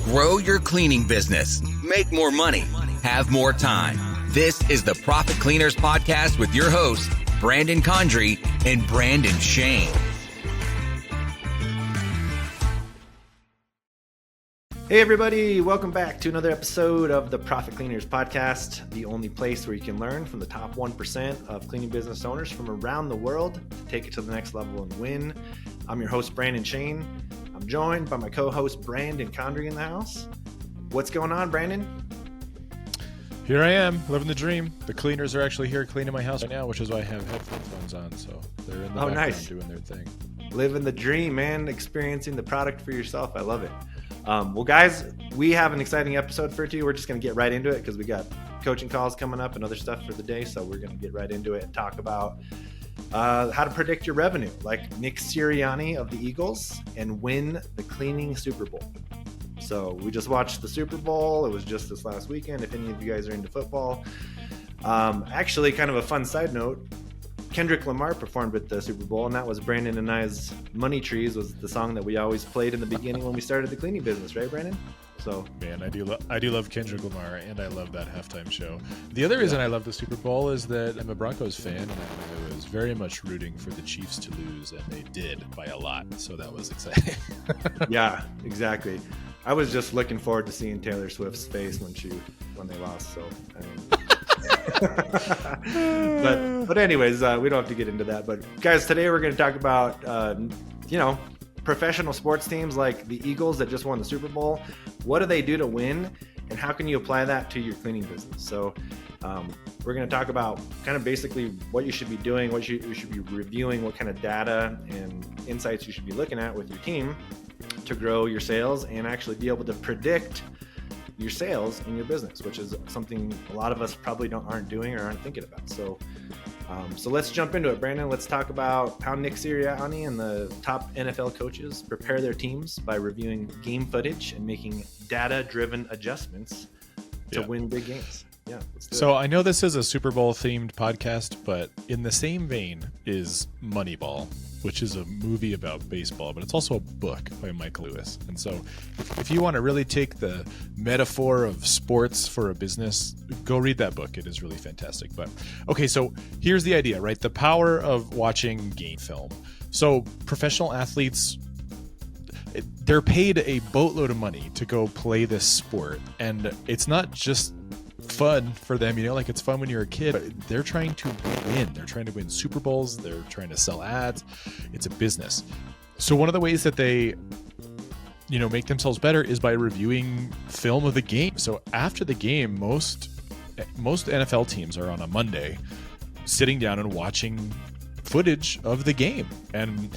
Grow your cleaning business. Make more money. Have more time. This is the Profit Cleaners Podcast with your hosts, Brandon Condry and Brandon Shane. Hey everybody, welcome back to another episode of the Profit Cleaners Podcast, the only place where you can learn from the top 1% of cleaning business owners from around the world, take it to the next level and win. I'm your host, Brandon Shane. I'm joined by my co-host, Brandon Condry in the house. What's going on, Brandon? Here I am, living the dream. The cleaners are actually here cleaning my house right now, which is why I have headphones on, so they're in the background nice. Doing their thing. Living the dream, man. Experiencing the product for yourself. I love it. Well, guys, we have an exciting episode for you. We're just going to get right into it because we got coaching calls coming up and other stuff for the day. So we're going to get right into it and talk about how to predict your revenue, like Nick Sirianni of the Eagles, and win the cleaning Super Bowl. So we just watched the Super Bowl. It was just this last weekend. If any of you guys are into football, actually, kind of a fun side note. Kendrick Lamar performed at the Super Bowl, and that was Brandon and I's Money Trees was the song that we always played in the beginning when we started the cleaning business, right, Brandon? So man, I do love Kendrick Lamar, and I love that halftime show. The other reason I love the Super Bowl is that I'm a Broncos fan, and I was very much rooting for the Chiefs to lose, and they did by a lot. So that was exciting. Yeah, exactly. I was just looking forward to seeing Taylor Swift's face when they lost. So, I mean. but anyways, we don't have to get into that. But guys, today we're going to talk about professional sports teams like the Eagles that just won the Super Bowl. What do they do to win, and how can you apply that to your cleaning business? So we're going to talk about kind of basically what you should be doing, what you should be reviewing, what kind of data and insights you should be looking at with your team to grow your sales and actually be able to predict your sales in your business, which is something a lot of us probably aren't doing or aren't thinking about. So let's jump into it, Brandon. Let's talk about how Nick Sirianni and the top NFL coaches prepare their teams by reviewing game footage and making data-driven adjustments to win big games. Yeah. So I know this is a Super Bowl themed podcast, but in the same vein is Moneyball, which is a movie about baseball, but it's also a book by Mike Lewis. And so if you want to really take the metaphor of sports for a business, go read that book. It is really fantastic. But okay, so here's the idea, right? The power of watching game film. So professional athletes, they're paid a boatload of money to go play this sport. And it's not just fun for them, like it's fun when you're a kid, but they're trying to win. They're trying to win Super Bowls. They're trying to sell ads. It's a business. So one of the ways that they, make themselves better is by reviewing film of the game. So after the game, most NFL teams are on a Monday sitting down and watching footage of the game. And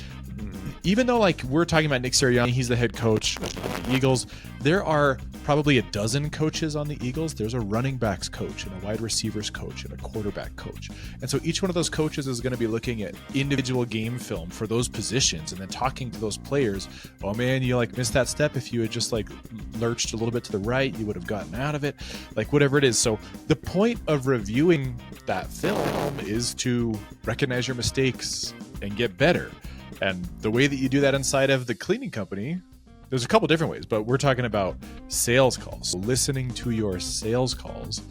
even though we're talking about Nick Sirianni, he's the head coach of the Eagles, there are probably a dozen coaches on the Eagles. There's a running backs coach and a wide receivers coach and a quarterback coach. And so each one of those coaches is going to be looking at individual game film for those positions and then talking to those players. Oh man, you missed that step. If you had just lurched a little bit to the right, you would have gotten out of it, whatever it is. So the point of reviewing that film is to recognize your mistakes and get better. And the way that you do that inside of the cleaning company, there's a couple different ways, but we're talking about sales calls. So listening to your sales calls.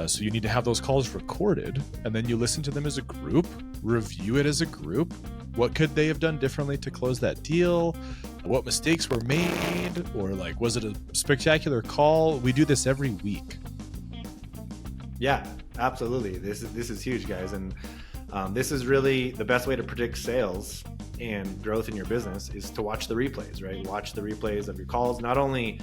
So you need to have those calls recorded, and then you listen to them as a group, review it as a group. What could they have done differently to close that deal? What mistakes were made? Or was it a spectacular call? We do this every week. Yeah, absolutely. This is huge, guys. And this is really the best way to predict sales and growth in your business is to watch the replays, right? Watch the replays of your calls, not only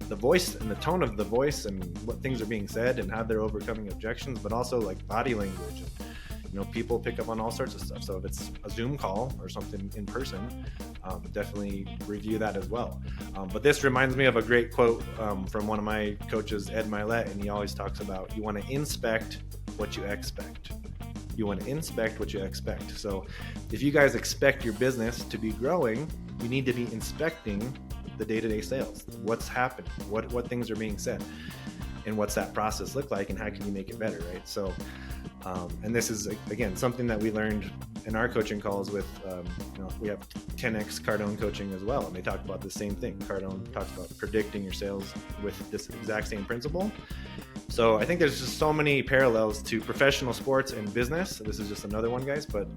the voice and the tone of the voice and what things are being said and how they're overcoming objections, but also body language. And, people pick up on all sorts of stuff. So if it's a Zoom call or something in person, definitely review that as well. But this reminds me of a great quote from one of my coaches, Ed Milet, and he always talks about you want to inspect what you expect. You want to inspect what you expect. So if you guys expect your business to be growing, you need to be inspecting the day-to-day sales. What's happening? What things are being said? And what's that process look like? And how can you make it better, right? So, and this is, again, something that we learned in our coaching calls with, we have 10X Cardone coaching as well. And they talk about the same thing. Cardone talks about predicting your sales with this exact same principle. So I think there's just so many parallels to professional sports and business. This is just another one, guys. But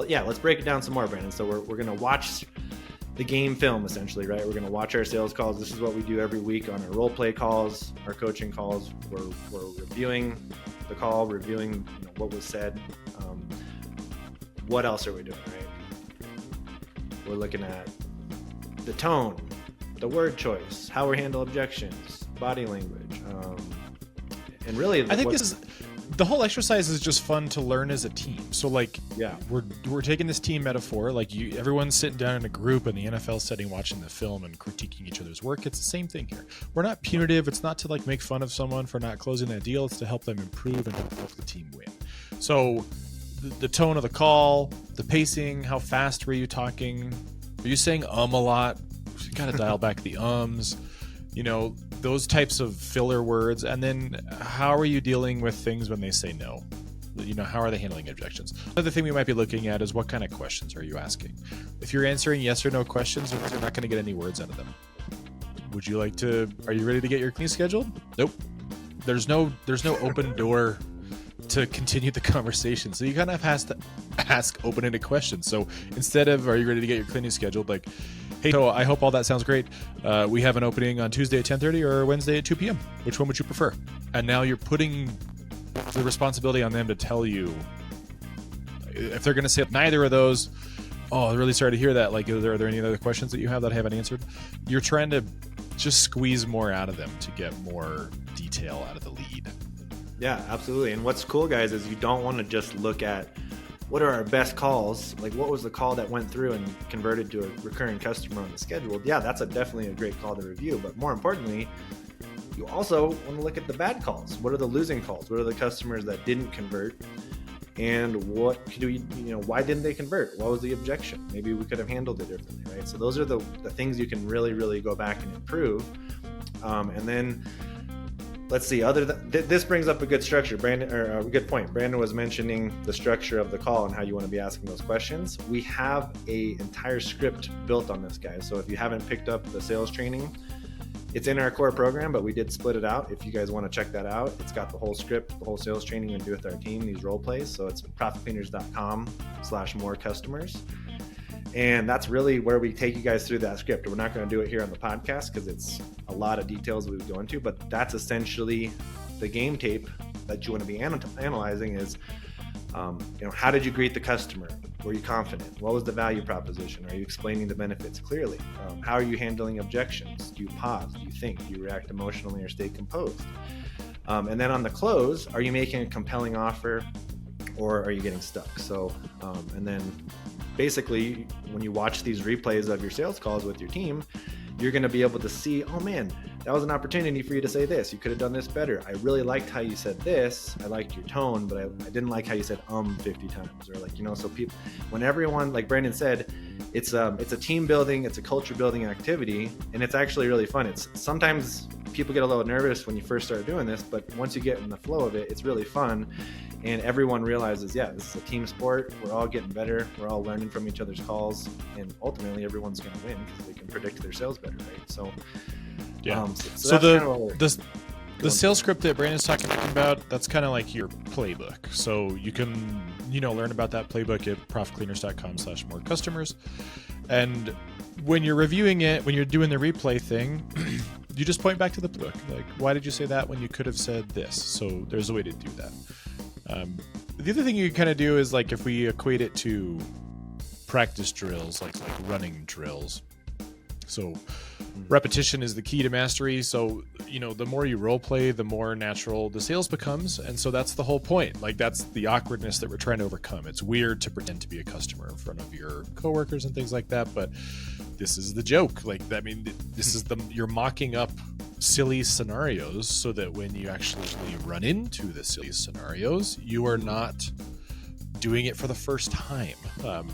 yeah, let's break it down some more, Brandon. So we're going to watch the game film, essentially, right? We're going to watch our sales calls. This is what we do every week on our role play calls, our coaching calls. We're reviewing the call, reviewing what was said. What else are we doing, right? We're looking at the tone, the word choice, how we handle objections, body language, and really, I think the whole exercise is just fun to learn as a team. So like, yeah, we're taking this team metaphor, like everyone's sitting down in a group in the NFL setting, watching the film and critiquing each other's work. It's the same thing here. We're not punitive. It's not to like make fun of someone for not closing that deal. It's to help them improve and help the team win. So the tone of the call, the pacing, how fast were you talking? Are you saying a lot? You got to dial back the ums. Those types of filler words. And then how are you dealing with things when they say no? How are they handling objections? Another thing we might be looking at is what kind of questions are you asking? If you're answering yes or no questions, you're not going to get any words out of them. Are you ready to get your clean scheduled? Nope. There's no open door to continue the conversation. So you kind of have to ask open-ended questions. So instead of, are you ready to get your cleaning scheduled? Like, hey, so I hope all that sounds great. We have an opening on Tuesday at 10:30 or Wednesday at 2 p.m. Which one would you prefer? And now you're putting the responsibility on them to tell you. If they're going to say neither of those, oh, I'm really sorry to hear that. Like, are there any other questions that you have that I haven't answered? You're trying to just squeeze more out of them to get more detail out of the lead. Yeah, absolutely. And what's cool, guys, is you don't want to just look at what are our best calls, like what was the call that went through and converted to a recurring customer on the schedule. Yeah, that's definitely a great call to review. But more importantly, you also want to look at the bad calls. What are the losing calls? What are the customers that didn't convert? And what do we, why didn't they convert? What was the objection? Maybe we could have handled it differently, right? So those are the things you can really, really go back and improve. And then let's see, this brings up a good structure, Brandon, or a good point. Brandon was mentioning the structure of the call and how you want to be asking those questions. We have an entire script built on this, guys. So if you haven't picked up the sales training, it's in our core program, but we did split it out. If you guys want to check that out, it's got the whole script, the whole sales training we do with our team, these role plays. So it's profitcleaners.com/more customers. And that's really where we take you guys through that script. We're not going to do it here on the podcast because it's a lot of details we would go into, but that's essentially the game tape that you want to be analyzing is, how did you greet the customer? Were you confident? What was the value proposition? Are you explaining the benefits clearly? How are you handling objections? Do you pause? Do you think? Do you react emotionally or stay composed? And then on the close, are you making a compelling offer or are you getting stuck? So, and then basically when you watch these replays of your sales calls with your team, you're going to be able to see, oh man, that was an opportunity for you to say this. You could have done this better. I really liked how you said this. I liked your tone, but I didn't like how you said 50 times. Or so people, when everyone, like Brandon said, it's a team building, it's a culture building activity, and it's actually really fun. It's sometimes people get a little nervous when you first start doing this, but once you get in the flow of it, it's really fun. And everyone realizes, yeah, this is a team sport. We're all getting better. We're all learning from each other's calls. And ultimately, everyone's going to win because they can predict their sales better, right? So, yeah. So the sales script that Brandon's talking about, that's kind of like your playbook. So you can, learn about that playbook at profitcleaners.com/more customers. And when you're reviewing it, when you're doing the replay thing, you just point back to the book. Like, why did you say that when you could have said this? So there's a way to do that. The other thing you can kind of do is, like, if we equate it to practice drills, like running drills. So repetition is the key to mastery. So, the more you role play, the more natural the sales becomes. And so that's the whole point. Like, that's the awkwardness that we're trying to overcome. It's weird to pretend to be a customer in front of your coworkers and things like that, but this is the joke. Like, this is you're mocking up silly scenarios so that when you actually run into the silly scenarios, you are not doing it for the first time.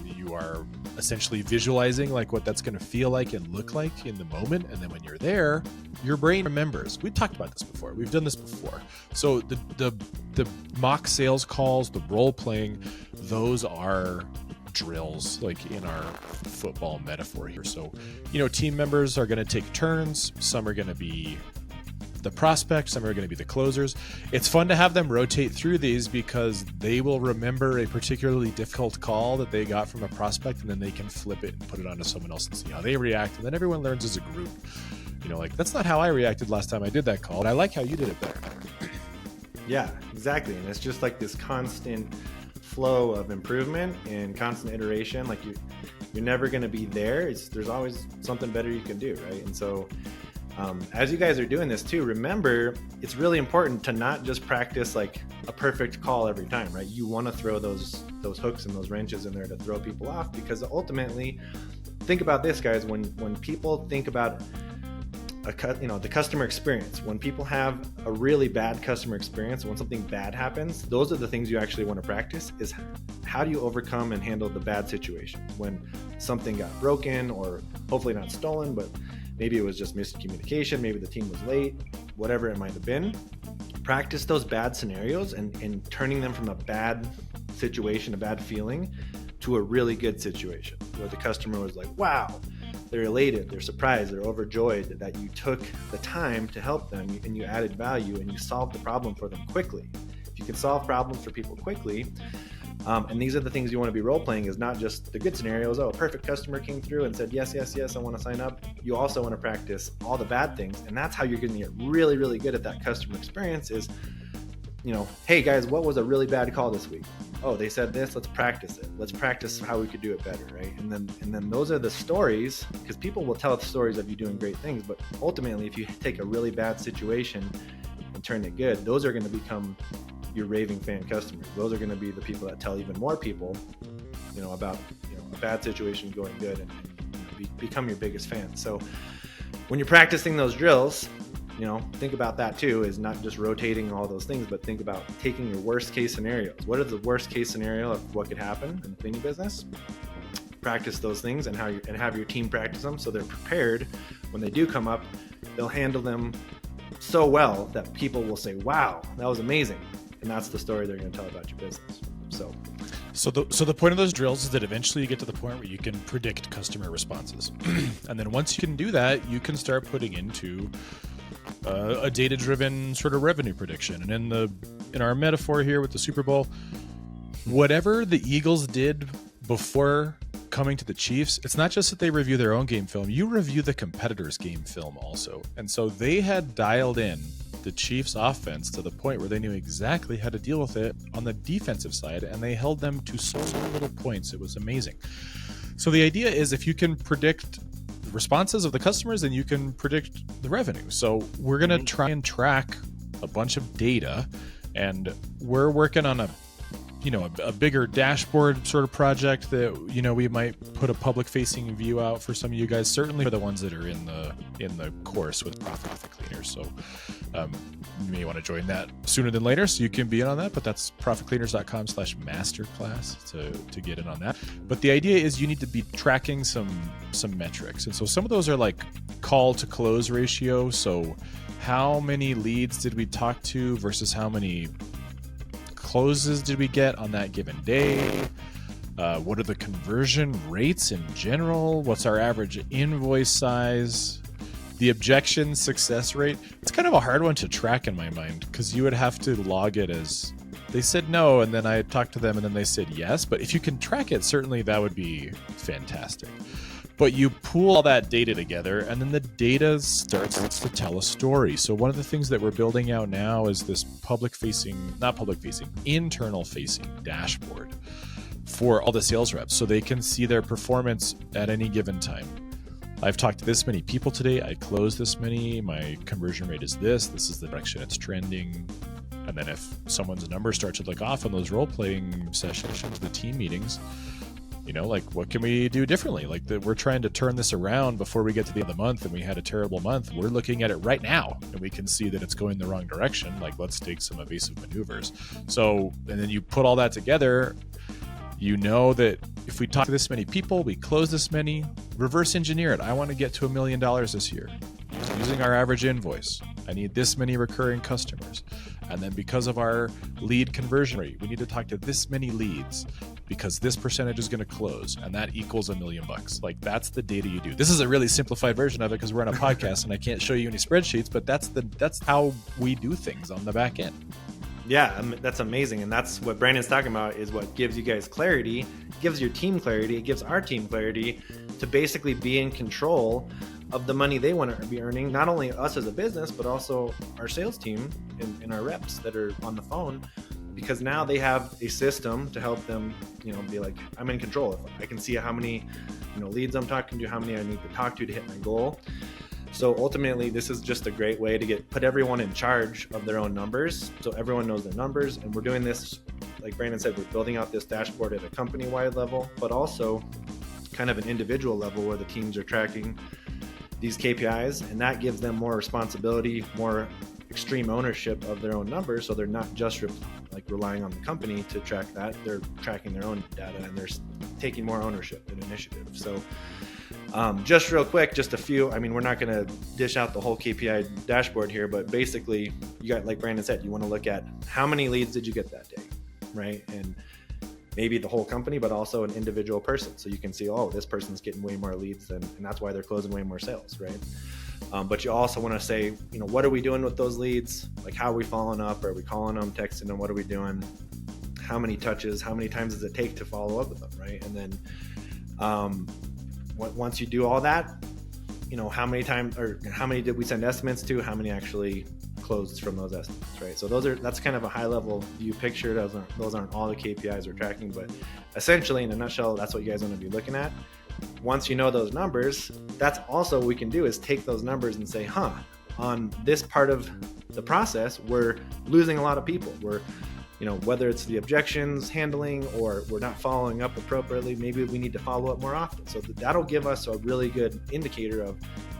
You are essentially visualizing like what that's going to feel like and look like in the moment. And then when you're there, your brain remembers. We talked about this before. We've done this before. So the mock sales calls, the role playing, those are drills, like in our football metaphor here. So, team members are going to take turns. Some are going to be the prospect, some are going to be the closers. It's fun to have them rotate through these because they will remember a particularly difficult call that they got from a prospect, and then they can flip it and put it onto someone else and see how they react. And then everyone learns as a group. Like, that's not how I reacted last time I did that call, but I like how you did it better. Yeah, exactly. And it's just like this constant flow of improvement and constant iteration. Like you're never going to be there. There's always something better you can do, right? And so as you guys are doing this too, remember, it's really important to not just practice like a perfect call every time, right? You want to throw those hooks and those wrenches in there to throw people off, because ultimately, think about this, guys. When people think about the customer experience, when people have a really bad customer experience, when something bad happens, those are the things you actually want to practice. Is how do you overcome and handle the bad situation when something got broken, or hopefully not stolen, but maybe it was just miscommunication, maybe the team was late, whatever it might have been. Practice those bad scenarios and turning them from a bad situation, a bad feeling, to a really good situation where the customer was like, wow, they're elated, they're surprised, they're overjoyed that you took the time to help them and you added value and you solved the problem for them quickly. If you can solve problems for people quickly, and these are the things you want to be role playing, is not just the good scenarios. Oh, a perfect customer came through and said, yes, I want to sign up. You also want to practice all the bad things. And that's how you're going to get really, really good at that customer experience is, hey guys, what was a really bad call this week? Oh, they said this, let's practice it. Let's practice how we could do it better, right? And then those are the stories, because people will tell stories of you doing great things, but ultimately, if you take a really bad situation and turn it good, those are going to become your raving fan customers. Those are going to be the people that tell even more people, about a bad situation going good and become your biggest fan. So when you're practicing those drills, think about that too, is not just rotating all those things, but think about taking your worst case scenarios. What is the worst case scenario of what could happen in the cleaning business? Practice those things and have your team practice them so they're prepared when they do come up. They'll handle them so well that people will say, wow, that was amazing. And that's the story they're going to tell about your business. So the point of those drills is that eventually you get to the point where you can predict customer responses. And then once you can do that, you can start putting into a data-driven sort of revenue prediction. And in our metaphor here with the Super Bowl, whatever the Eagles did before coming to the Chiefs, it's not just that they review their own game film, you review the competitor's game film also. And so they had dialed in the Chiefs offense to the point where they knew exactly how to deal with it on the defensive side, and they held them to so little points. It was amazing. So the idea is, if you can predict the responses of the customers, then you can predict the revenue. So we're going to try and track a bunch of data, and we're working on a bigger dashboard sort of project that, we might put a public facing view out for some of you guys, certainly for the ones that are in the course with Profit Cleaners. So you may want to join that sooner than later, so you can be in on that, but that's profitcleaners.com/masterclass to get in on that. But the idea is you need to be tracking some metrics. And so some of those are like call to close ratio. So how many leads did we talk to versus how many closes did we get on that given day? What are the conversion rates in general? What's our average invoice size? The objection success rate. It's kind of a hard one to track in my mind, because you would have to log it as they said no, and then I talked to them, and then they said yes. But if you can track it, certainly that would be fantastic. But you pool all that data together, and then the data starts to tell a story. So one of the things that we're building out now is this internal-facing dashboard for all the sales reps, so they can see their performance at any given time. I've talked to this many people today. I closed this many. My conversion rate is this. This is the direction it's trending. And then if someone's number starts to look off on those role-playing sessions, the team meetings, what can we do differently? We're trying to turn this around before we get to the end of the month, and we had a terrible month. We're looking at it right now, and we can see that it's going the wrong direction. Let's take some evasive maneuvers. So, and then you put all that together, You know that if we talk to this many people, we close this many, reverse engineer it. I want to get to $1 million this year. Using our average invoice, I need this many recurring customers. And then because of our lead conversion rate, we need to talk to this many leads because this percentage is going to close, and that equals $1 million. Like, that's the data you do. This is a really simplified version of it because we're on a podcast and I can't show you any spreadsheets, but that's how we do things on the back end. Yeah, that's amazing. And that's what Brandon's talking about, is what gives you guys clarity, gives your team clarity, it gives our team clarity to basically be in control of the money they want to be earning, not only us as a business, but also our sales team and our reps that are on the phone, because now they have a system to help them, be like, I'm in control. I can see how many, leads I'm talking to, how many I need to talk to hit my goal. So ultimately, this is just a great way to put everyone in charge of their own numbers. So everyone knows their numbers. And we're doing this, like Brandon said, we're building out this dashboard at a company-wide level, but also kind of an individual level where the teams are tracking these KPIs. And that gives them more responsibility, more extreme ownership of their own numbers. So they're not just relying on the company to track that. They're tracking their own data and they're taking more ownership and initiative. So just real quick, just a few, we're not going to dish out the whole KPI dashboard here, but basically you got, like Brandon said, you want to look at how many leads did you get that day, right? And maybe the whole company, but also an individual person. So you can see, oh, this person's getting way more leads and that's why they're closing way more sales, right? But you also want to say, what are we doing with those leads? Like, how are we following up? Are we calling them, texting them? What are we doing? How many touches? How many times does it take to follow up with them, right? And then once you do all that, how many times, or how many did we send estimates to? How many actually closed from those estimates, right? So that's kind of a high level view picture. Those aren't all the KPIs we're tracking, but essentially, in a nutshell, that's what you guys want to be looking at. Once you know those numbers, that's also what we can do is take those numbers and say, on this part of the process, we're losing a lot of people. We're, whether it's the objections handling or we're not following up appropriately, maybe we need to follow up more often. So that'll give us a really good indicator of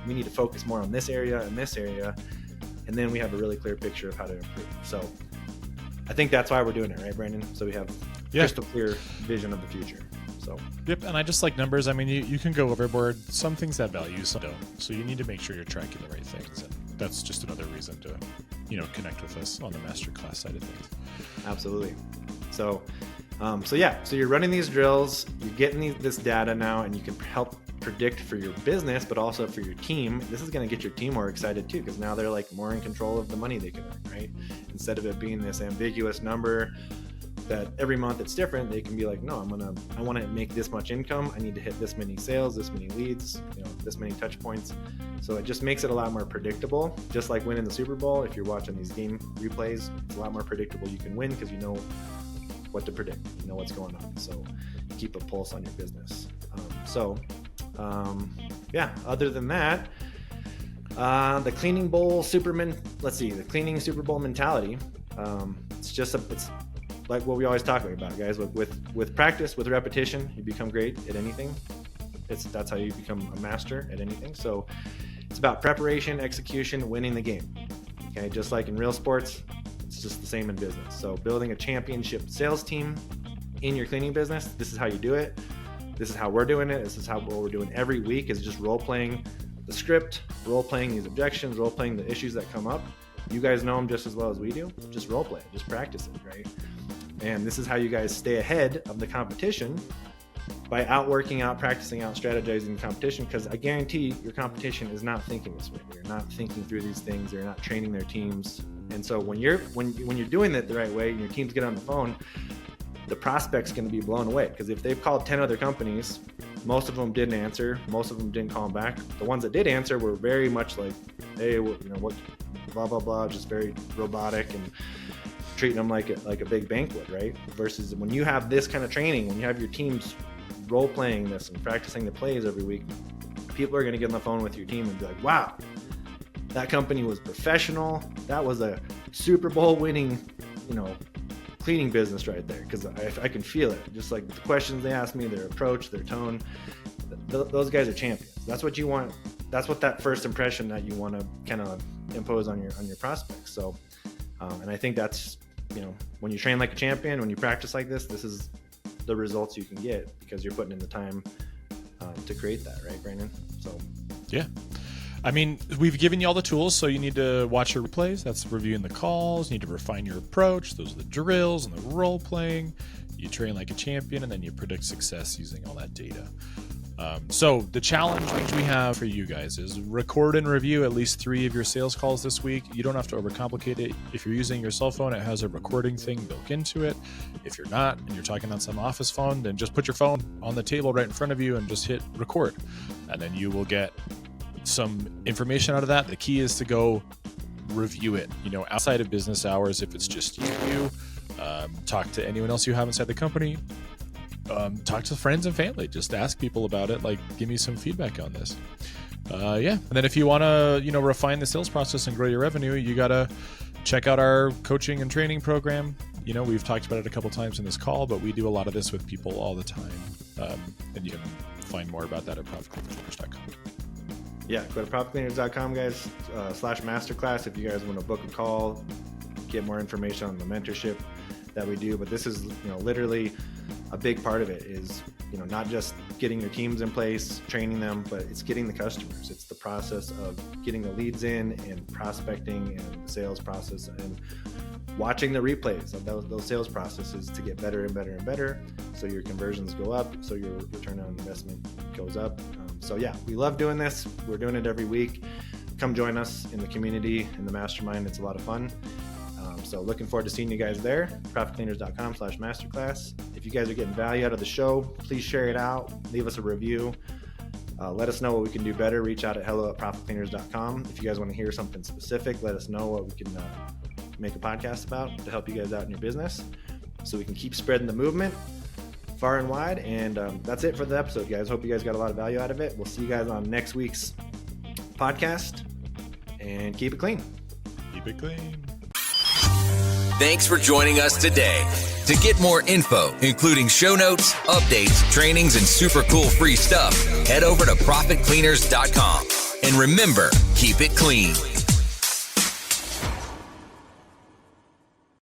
we need to focus more on this area and this area. And then we have a really clear picture of how to improve. So I think that's why we're doing it, right, Brandon? So we have crystal clear vision of the future. So yep, and I just like numbers. You can go overboard. Some things add value, some don't. So you need to make sure you're tracking the right things, and that's just another reason to, connect with us on the masterclass side of things. Absolutely. So you're running these drills, you're getting this data now, and you can help predict for your business, but also for your team. This is going to get your team more excited too, because now they're more in control of the money they can earn, right? Instead of it being this ambiguous number that every month it's different, they can be like, no, I want to make this much income. I need to hit this many sales, this many leads, this many touch points. So it just makes it a lot more predictable. Just like winning the Super Bowl, if you're watching these game replays, it's a lot more predictable. You can win because you know what to predict, you know what's going on. So you keep a pulse on your business. Other than that, the cleaning Super Bowl mentality. It's like what we always talk about, guys. With practice, with repetition, you become great at anything. That's how you become a master at anything. So it's about preparation, execution, winning the game. Okay, just like in real sports, it's just the same in business. So building a championship sales team in your cleaning business, this is how you do it. This is how we're doing it. This is what we're doing every week, is just role playing the script, role playing these objections, role playing the issues that come up. You guys know them just as well as we do. Just role play it, just practice it, right? And this is how you guys stay ahead of the competition, by outworking out, practicing out, strategizing the competition, because I guarantee your competition is not thinking this way. They're not thinking through these things. They're not training their teams. And so when you're doing it the right way and your teams get on the phone, the prospect's going to be blown away, because if they've called 10 other companies, most of them didn't answer. Most of them didn't call them back. The ones that did answer were very much like, hey, what, blah, blah, blah, just very robotic and treating them like a big bank would, right? Versus when you have this kind of training, when you have your teams role playing this and practicing the plays every week, people are going to get on the phone with your team and be like, wow, that company was professional. That was a Super Bowl winning, cleaning business right there, because I can feel it. Just like the questions they ask me, their approach, their tone, those guys are champions. That's what you want. That's what that first impression that you want to kind of impose on your prospects. So, and I think that's, when you train like a champion, when you practice like this is the results you can get because you're putting in the time to create that, right, Brandon? So yeah. I mean, we've given you all the tools, so you need to watch your replays. That's reviewing the calls. You need to refine your approach. Those are the drills and the role playing. You train like a champion, and then you predict success using all that data. So the challenge we have for you guys is record and review at least 3 of your sales calls this week. You don't have to overcomplicate it. If you're using your cell phone, it has a recording thing built into it. If you're not, and you're talking on some office phone, then just put your phone on the table right in front of you and just hit record. And then you will get some information out of that. The key is to go review it, outside of business hours. If it's just you, talk to anyone else you have inside the company, talk to friends and family, just ask people about it. Like, give me some feedback on this. And then if you want to, refine the sales process and grow your revenue, you got to check out our coaching and training program. We've talked about it a couple times in this call, but we do a lot of this with people all the time. And you can find more about that at profitcleaners.com. Yeah, go to profitcleaners.com, guys, /masterclass if you guys want to book a call, get more information on the mentorship that we do. But this is, literally a big part of it is, not just getting your teams in place, training them, but it's getting the customers. It's the process of getting the leads in and prospecting and the sales process and watching the replays of those sales processes to get better and better and better. So your conversions go up, so your return on investment goes up. We love doing this. We're doing it every week. Come join us in the community, in the mastermind. It's a lot of fun. So looking forward to seeing you guys there. profitcleaners.com /masterclass. If you guys are getting value out of the show, please share it out. Leave us a review. Let us know what we can do better. Reach out at hello@profitcleaners.com. If you guys want to hear something specific, let us know what we can make a podcast about to help you guys out in your business so we can keep spreading the movement far and wide. And that's it for the episode, guys. Hope you guys got a lot of value out of it. We'll see you guys on next week's podcast, and keep it clean. Keep it clean. Thanks for joining us today. To get more info, including show notes, updates, trainings, and super cool free stuff, head over to profitcleaners.com. And remember, keep it clean.